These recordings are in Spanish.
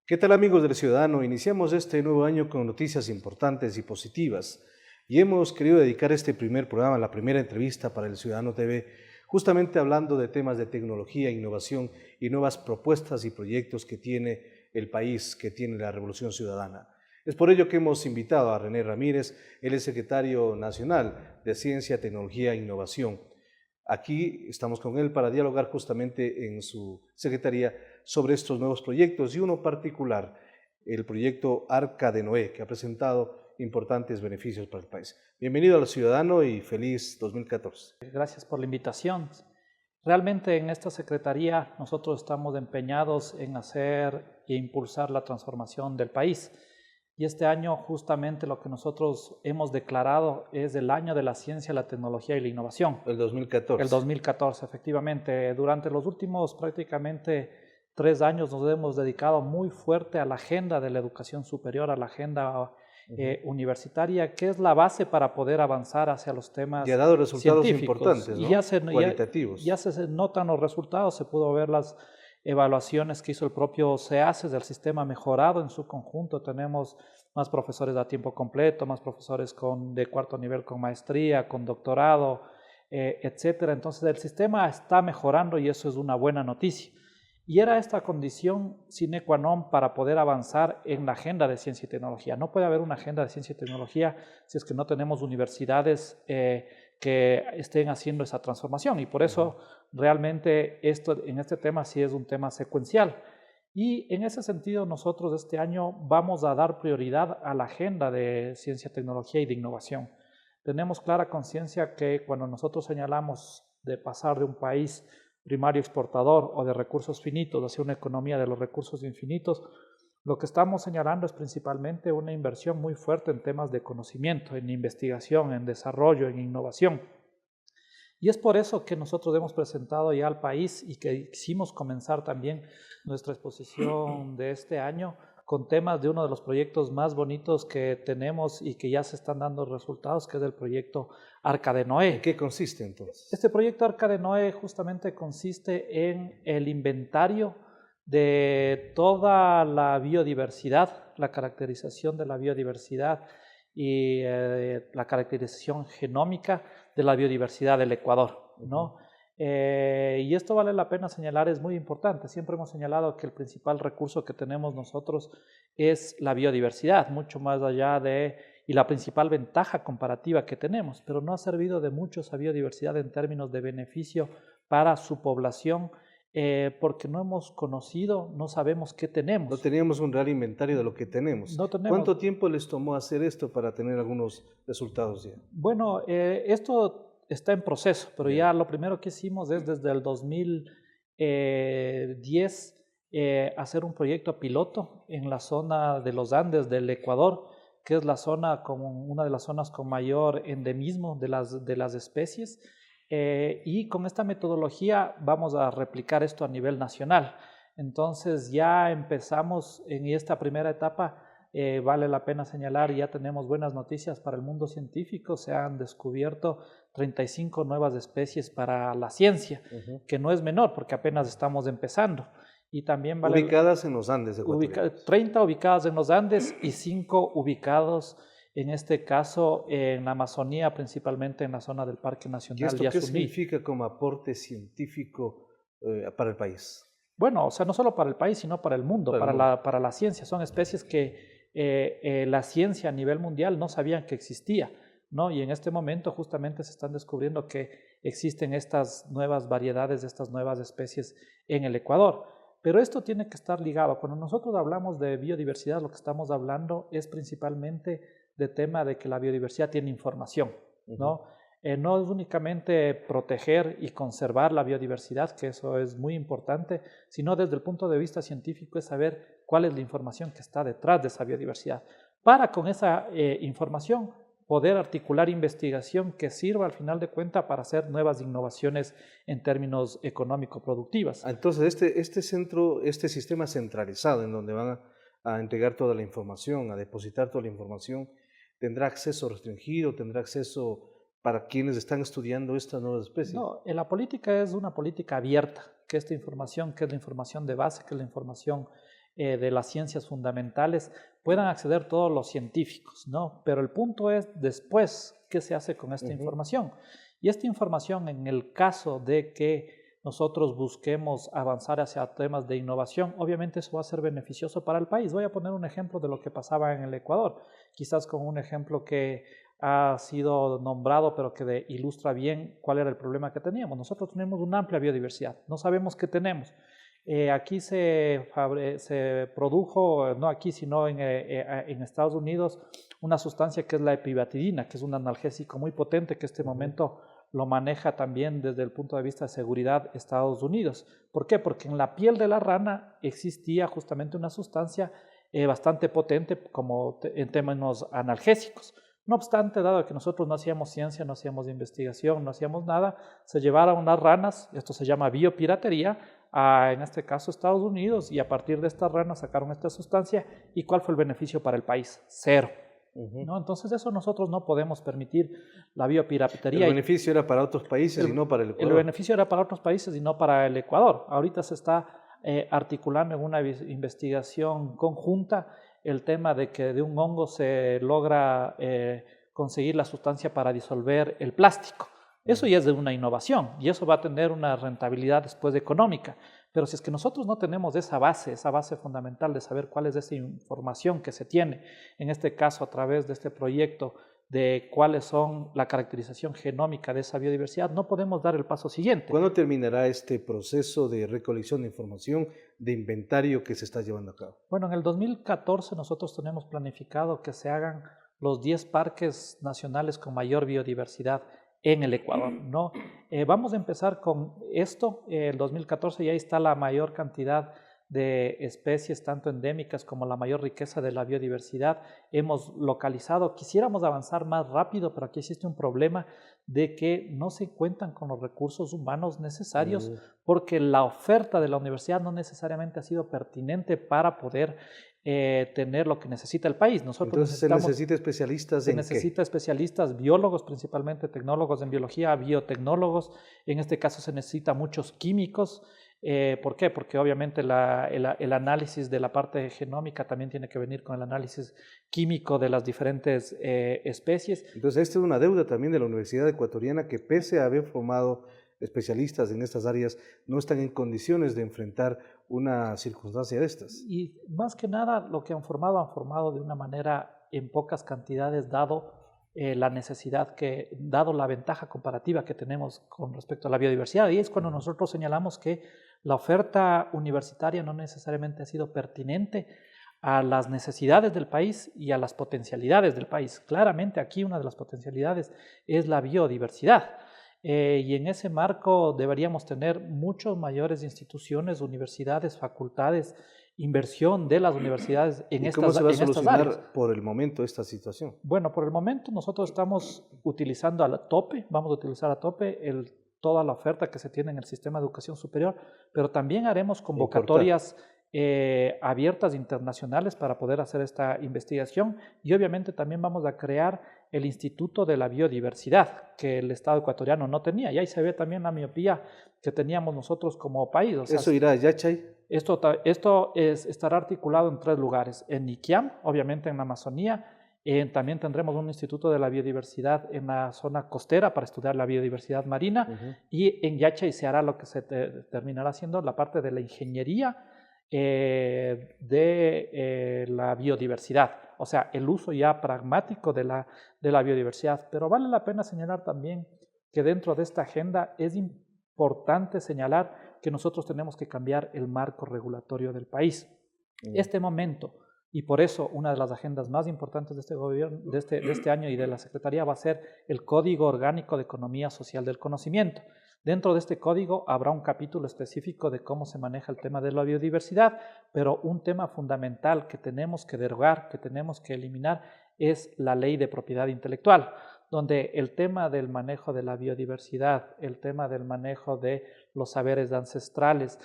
¿Qué tal amigos del Ciudadano? Iniciamos este nuevo año con noticias importantes y positivas y hemos querido dedicar este primer programa, la primera entrevista para el Ciudadano TV, justamente hablando de temas de tecnología, innovación y nuevas propuestas y proyectos que tiene el país, que tiene la Revolución Ciudadana. Es por ello que hemos invitado a René Ramírez, él es secretario nacional de Ciencia, Tecnología e Innovación. Aquí estamos con él para dialogar justamente en su secretaría sobre estos nuevos proyectos y uno particular, el proyecto Arca de Noé, que ha presentado importantes beneficios para el país. Bienvenido al Ciudadano y feliz 2014. Gracias por la invitación. Realmente en esta secretaría nosotros estamos empeñados en hacer e impulsar la transformación del país. Y este año justamente lo que nosotros hemos declarado es el año de la ciencia, la tecnología y la innovación. El 2014. El 2014, efectivamente. Durante los últimos prácticamente 3 años nos hemos dedicado muy fuerte a la agenda de la educación superior, a la agenda universitaria, que es la base para poder avanzar hacia los temas y ha dado resultados importantes, ¿no? Y cualitativos. Ya se notan los resultados, se pudo ver las evaluaciones que hizo el propio CEACES del sistema mejorado en su conjunto. Tenemos más profesores a tiempo completo, más profesores de cuarto nivel con maestría, con doctorado, etcétera. Entonces el sistema está mejorando y eso es una buena noticia. Y era esta condición sine qua non para poder avanzar en la agenda de ciencia y tecnología. No puede haber una agenda de ciencia y tecnología si es que no tenemos universidades que estén haciendo esa transformación. Y por eso realmente en este tema sí es un tema secuencial. Y en ese sentido nosotros este año vamos a dar prioridad a la agenda de ciencia, tecnología y de innovación. Tenemos clara conciencia que cuando nosotros señalamos de pasar de un país primario exportador o de recursos finitos hacia una economía de los recursos infinitos, lo que estamos señalando es principalmente una inversión muy fuerte en temas de conocimiento, en investigación, en desarrollo, en innovación. Y es por eso que nosotros hemos presentado ya al país y que quisimos comenzar también nuestra exposición de este año con temas de uno de los proyectos más bonitos que tenemos y que ya se están dando resultados, que es el proyecto Arca de Noé. ¿En qué consiste entonces? Este proyecto Arca de Noé justamente consiste en el inventario de toda la biodiversidad, la caracterización de la biodiversidad y la caracterización genómica de la biodiversidad del Ecuador, ¿no? Y esto vale la pena señalar, es muy importante. Siempre hemos señalado que el principal recurso que tenemos nosotros es la biodiversidad, mucho más allá y la principal ventaja comparativa que tenemos, pero no ha servido de mucho esa biodiversidad en términos de beneficio para su población, porque no hemos conocido, no sabemos qué tenemos. No teníamos un real inventario de lo que tenemos. No tenemos. ¿Cuánto tiempo les tomó hacer esto para tener algunos resultados ya? Bueno, esto está en proceso, pero ya lo primero que hicimos es desde el 2010 hacer un proyecto piloto en la zona de los Andes del Ecuador, que es la zona como una de las zonas con mayor endemismo de las especies. Y con esta metodología vamos a replicar esto a nivel nacional. Entonces ya empezamos en esta primera etapa. Vale la pena señalar, ya tenemos buenas noticias para el mundo científico. Se han descubierto 35 nuevas especies para la ciencia, que no es menor porque apenas estamos empezando. Y también ubicadas en los Andes. 30 ubicadas en los Andes y 5 ubicados, en este caso, en la Amazonía, principalmente en la zona del Parque Nacional Yasuní. ¿Y esto qué Yasuní significa como aporte científico para el país? Bueno, o sea, no solo para el país, sino para el mundo, para la ciencia. Son especies que la ciencia a nivel mundial no sabían que existía, ¿no? Y en este momento justamente se están descubriendo que existen estas nuevas variedades, estas nuevas especies en el Ecuador. Pero esto tiene que estar ligado. Cuando nosotros hablamos de biodiversidad, lo que estamos hablando es principalmente de tema de que la biodiversidad tiene información, ¿no? No es únicamente proteger y conservar la biodiversidad, que eso es muy importante, sino desde el punto de vista científico es saber cuál es la información que está detrás de esa biodiversidad, para con esa información poder articular investigación que sirva al final de cuentas para hacer nuevas innovaciones en términos económico-productivas. Entonces este sistema centralizado en donde van a entregar toda la información, a depositar toda la información, ¿tendrá acceso restringido, tendrá acceso para quienes están estudiando estas nuevas especies? No, la política es una política abierta, que esta información, que es la información de base, que es la información de las ciencias fundamentales, puedan acceder todos los científicos, ¿no? Pero el punto es después, ¿qué se hace con esta información? Y esta información, en el caso de que nosotros busquemos avanzar hacia temas de innovación, obviamente eso va a ser beneficioso para el país. Voy a poner un ejemplo de lo que pasaba en el Ecuador, quizás con un ejemplo que ha sido nombrado, pero que ilustra bien cuál era el problema que teníamos. Nosotros tenemos una amplia biodiversidad, no sabemos qué tenemos. Aquí se produjo, no aquí, sino en Estados Unidos, una sustancia que es la epibatidina, que es un analgésico muy potente que en este momento lo maneja también desde el punto de vista de seguridad Estados Unidos. ¿Por qué? Porque en la piel de la rana existía justamente una sustancia bastante potente como en términos analgésicos. No obstante, dado que nosotros no hacíamos ciencia, no hacíamos investigación, no hacíamos nada, se llevaron unas ranas, esto se llama biopiratería, en este caso Estados Unidos, y a partir de estas ranas sacaron esta sustancia. ¿Y cuál fue el beneficio para el país? Cero. ¿No? Entonces eso nosotros no podemos permitir, la biopiratería. El beneficio era para otros países y no para el Ecuador. El beneficio era para otros países y no para el Ecuador. Ahorita se está articulando en una investigación conjunta el tema de que de un hongo se logra conseguir la sustancia para disolver el plástico. Eso ya es de una innovación y eso va a tener una rentabilidad después económica. Pero si es que nosotros no tenemos esa base fundamental de saber cuál es esa información que se tiene, en este caso a través de este proyecto, de cuáles son la caracterización genómica de esa biodiversidad, no podemos dar el paso siguiente. ¿Cuándo terminará este proceso de recolección de información, de inventario que se está llevando a cabo? Bueno, en el 2014 nosotros tenemos planificado que se hagan los 10 parques nacionales con mayor biodiversidad en el Ecuador, ¿no? Vamos a empezar con esto. El 2014 ya está la mayor cantidad de especies, tanto endémicas como la mayor riqueza de la biodiversidad. Hemos localizado, quisiéramos avanzar más rápido, pero aquí existe un problema de que no se cuentan con los recursos humanos necesarios porque la oferta de la universidad no necesariamente ha sido pertinente para poder tener lo que necesita el país. Entonces se necesita especialistas en qué? Se necesita especialistas, biólogos, principalmente tecnólogos en biología, biotecnólogos. En este caso se necesita muchos químicos. ¿Por qué? Porque obviamente el análisis de la parte genómica también tiene que venir con el análisis químico de las diferentes especies. Entonces esta es una deuda también de la Universidad Ecuatoriana que, pese a haber formado especialistas en estas áreas, no están en condiciones de enfrentar una circunstancia de estas. Y más que nada lo que han formado de una manera en pocas cantidades, dado la necesidad dado la ventaja comparativa que tenemos con respecto a la biodiversidad. Y es cuando nosotros señalamos que la oferta universitaria no necesariamente ha sido pertinente a las necesidades del país y a las potencialidades del país. Claramente aquí una de las potencialidades es la biodiversidad. Y en ese marco deberíamos tener muchas mayores instituciones, universidades, facultades, inversión de las universidades en estas áreas. ¿Cómo se va a solucionar por el momento esta situación? Bueno, por el momento nosotros estamos utilizando vamos a utilizar a tope toda la oferta que se tiene en el sistema de educación superior, pero también haremos convocatorias abiertas internacionales para poder hacer esta investigación y obviamente también vamos a crear el Instituto de la Biodiversidad que el Estado ecuatoriano no tenía, y ahí se ve también la miopía que teníamos nosotros como país. O sea, ¿eso irá a Yachay? Esto estará articulado en 3 lugares, en Iquiam, obviamente en la Amazonía. También tendremos un Instituto de la Biodiversidad en la zona costera para estudiar la biodiversidad marina, y en Yachay se hará lo que se terminará haciendo la parte de la ingeniería de la biodiversidad, o sea, el uso ya pragmático de la biodiversidad. Pero vale la pena señalar también que dentro de esta agenda es importante señalar que nosotros tenemos que cambiar el marco regulatorio del país. Este momento, y por eso una de las agendas más importantes de este gobierno, de este año y de la Secretaría, va a ser el Código Orgánico de Economía Social del Conocimiento. Dentro de este código habrá un capítulo específico de cómo se maneja el tema de la biodiversidad, pero un tema fundamental que tenemos que derogar, que tenemos que eliminar, es la ley de propiedad intelectual, donde el tema del manejo de la biodiversidad, el tema del manejo de los saberes ancestrales,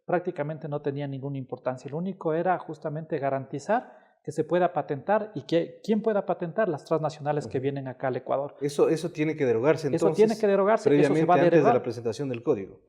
prácticamente no tenía ninguna importancia. Lo único era justamente garantizar que se pueda patentar y que ¿quién pueda patentar? Las transnacionales que vienen acá al Ecuador. Eso tiene que derogarse entonces. Eso tiene que derogarse. Previamente, eso se va a antes de la presentación del código.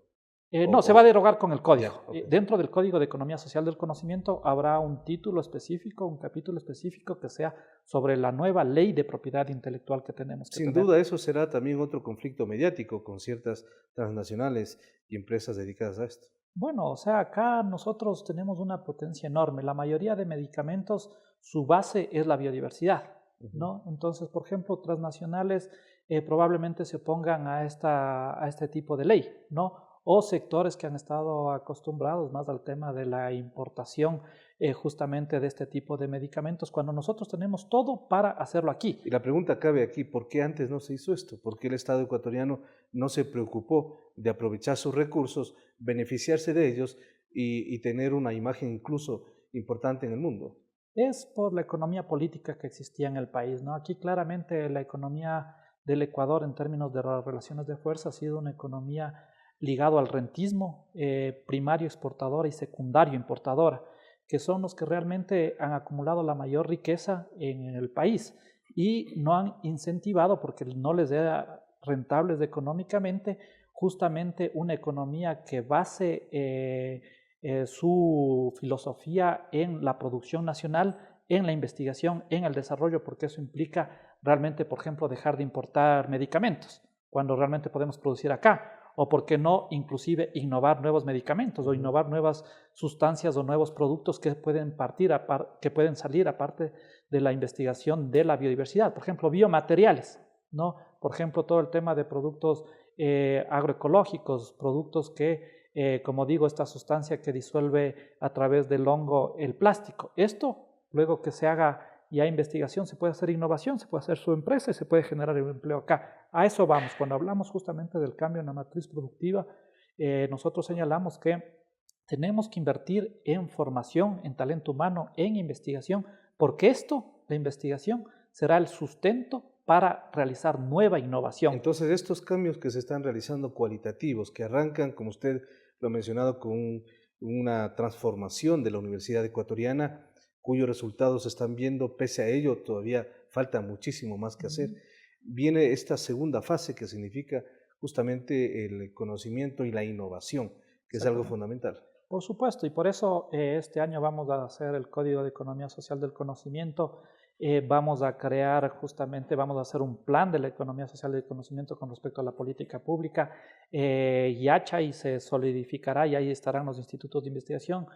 No, se va a derogar con el código. Ya, okay. Dentro del Código de Economía Social del Conocimiento habrá un título específico, un capítulo específico que sea sobre la nueva ley de propiedad intelectual que tenemos que Sin tener. duda eso será también otro conflicto mediático con ciertas transnacionales y empresas dedicadas a esto. Bueno, o sea, acá nosotros tenemos una potencia enorme. La mayoría de medicamentos, su base es la biodiversidad, ¿no? Entonces, por ejemplo, transnacionales probablemente se opongan a este tipo de ley, ¿no? O sectores que han estado acostumbrados más al tema de la importación justamente de este tipo de medicamentos, cuando nosotros tenemos todo para hacerlo aquí. Y la pregunta cabe aquí, ¿por qué antes no se hizo esto? ¿Por qué el Estado ecuatoriano no se preocupó de aprovechar sus recursos, beneficiarse de ellos y tener una imagen incluso importante en el mundo? Es por la economía política que existía en el país, ¿no? Aquí claramente la economía del Ecuador en términos de las relaciones de fuerza ha sido una economía ligado al rentismo, primario exportadora y secundario importadora, que son los que realmente han acumulado la mayor riqueza en el país y no han incentivado, porque no les da rentables económicamente, justamente una economía que base su filosofía en la producción nacional, en la investigación, en el desarrollo, porque eso implica realmente, por ejemplo, dejar de importar medicamentos, cuando realmente podemos producir acá. O por qué no, inclusive, innovar nuevos medicamentos o innovar nuevas sustancias o nuevos productos que pueden salir aparte de la investigación de la biodiversidad. Por ejemplo, biomateriales, ¿no? Por ejemplo, todo el tema de productos agroecológicos, productos que, como digo, esta sustancia que disuelve a través del hongo el plástico. Esto, luego que se haga ya investigación, se puede hacer innovación, se puede hacer su empresa y se puede generar el empleo acá. A eso vamos. Cuando hablamos justamente del cambio en la matriz productiva, nosotros señalamos que tenemos que invertir en formación, en talento humano, en investigación, porque la investigación, será el sustento para realizar nueva innovación. Entonces, estos cambios que se están realizando cualitativos, que arrancan, como usted lo ha mencionado, con una transformación de la Universidad Ecuatoriana, cuyos resultados se están viendo, pese a ello todavía falta muchísimo más que hacer. Viene esta segunda fase que significa justamente el conocimiento y la innovación, que es algo fundamental. Por supuesto, y por eso este año vamos a hacer el Código de Economía Social del Conocimiento, vamos a crear justamente, vamos a hacer un plan de la economía social del conocimiento con respecto a la política pública. Yachay se solidificará y ahí estarán los institutos de investigación.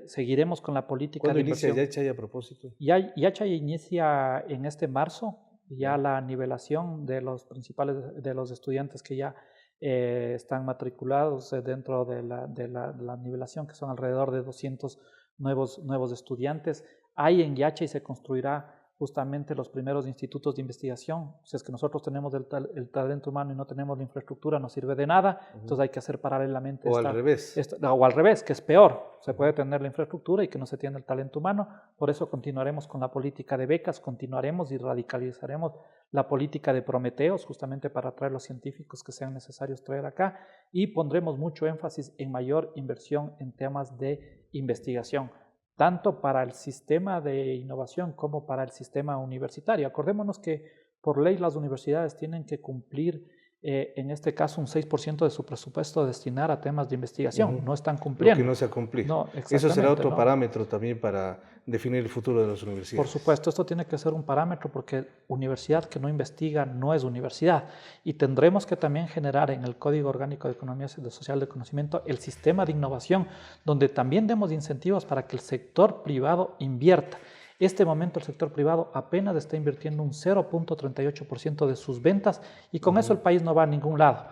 Seguiremos con la política de inversión. ¿Cuándo inicia Yachay a propósito? Yachay inicia en este marzo, ya la nivelación de los principales, de los estudiantes que ya están matriculados dentro de la nivelación, que son alrededor de 200 nuevos estudiantes. Ahí en Yachay se construirá justamente los primeros institutos de investigación. Si es que nosotros tenemos el talento humano y no tenemos la infraestructura, no sirve de nada. Entonces hay que hacer paralelamente. O al revés. O al revés, que es peor. Se puede tener la infraestructura y que no se tiene el talento humano. Por eso continuaremos con la política de becas, continuaremos y radicalizaremos la política de Prometeos, justamente para traer los científicos que sean necesarios traer acá, y pondremos mucho énfasis en mayor inversión en temas de investigación, tanto para el sistema de innovación como para el sistema universitario. Acordémonos que por ley las universidades tienen que cumplir, en este caso, un 6% de su presupuesto destinar a temas de investigación. No están cumpliendo. Lo que no se ha cumplido. No, eso será otro parámetro también para definir el futuro de las universidades. Por supuesto, esto tiene que ser un parámetro porque universidad que no investiga no es universidad. Y tendremos que también generar en el Código Orgánico de Economía Social del Conocimiento el sistema de innovación, donde también demos incentivos para que el sector privado invierta. Este momento el sector privado apenas está invirtiendo un 0.38% de sus ventas y con eso el país no va a ningún lado.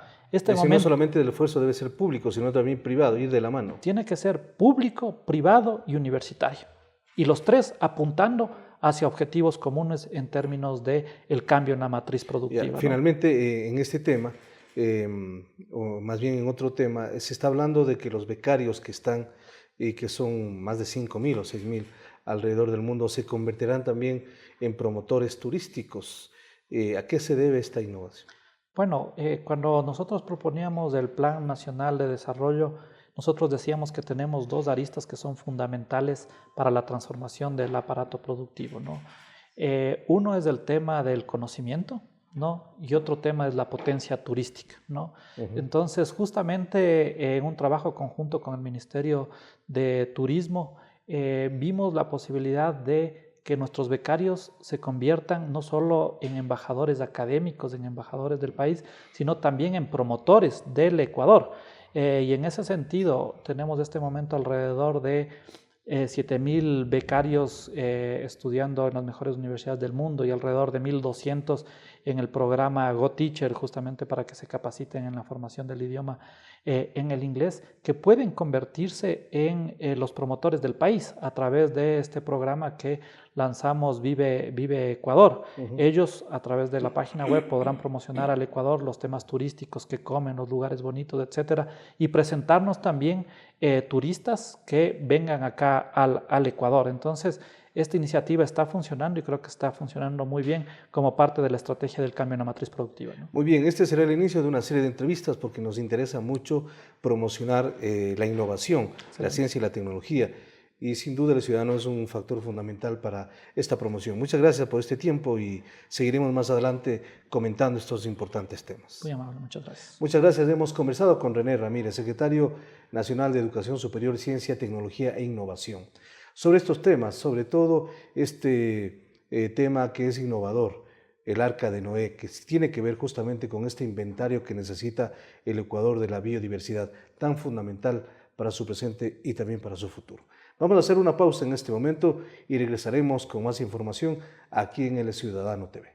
No solamente el esfuerzo debe ser público, sino también privado, ir de la mano. Tiene que ser público, privado y universitario. Y los tres apuntando hacia objetivos comunes en términos del cambio en la matriz productiva. ¿No? Finalmente, en este tema, o más bien en otro tema, se está hablando de que los becarios que están, que son más de 5.000 o 6.000 alrededor del mundo, se convertirán también en promotores turísticos. ¿A qué se debe esta innovación? Bueno, cuando nosotros proponíamos el Plan Nacional de Desarrollo, nosotros decíamos que tenemos dos aristas que son fundamentales para la transformación del aparato productivo, ¿no? Uno es el tema del conocimiento, ¿no? Y otro tema es la potencia turística, ¿no? Entonces, justamente en un trabajo conjunto con el Ministerio de Turismo, vimos la posibilidad de que nuestros becarios se conviertan no solo en embajadores académicos, en embajadores del país, sino también en promotores del Ecuador. Y en ese sentido, tenemos en este momento alrededor de 7.000 becarios estudiando en las mejores universidades del mundo y alrededor de 1.200 en el programa GoTeacher, justamente para que se capaciten en la formación del idioma en el inglés, que pueden convertirse en los promotores del país a través de este programa que lanzamos Vive Ecuador. Ellos, a través de la página web, podrán promocionar al Ecuador los temas turísticos que comen, los lugares bonitos, etcétera, y presentarnos también turistas que vengan acá al Ecuador. Entonces, esta iniciativa está funcionando y creo que está funcionando muy bien como parte de la estrategia del cambio en la matriz productiva, ¿no? Muy bien, este será el inicio de una serie de entrevistas porque nos interesa mucho promocionar la innovación, la ciencia y la tecnología. Y sin duda el ciudadano es un factor fundamental para esta promoción. Muchas gracias por este tiempo y seguiremos más adelante comentando estos importantes temas. Muy amable, muchas gracias. Muchas gracias. Hemos conversado con René Ramírez, secretario nacional de Educación Superior, Ciencia, Tecnología e Innovación, sobre estos temas, sobre todo este tema que es innovador, el Arca de Noé, que tiene que ver justamente con este inventario que necesita el Ecuador de la biodiversidad, tan fundamental para su presente y también para su futuro. Vamos a hacer una pausa en este momento y regresaremos con más información aquí en El Ciudadano TV.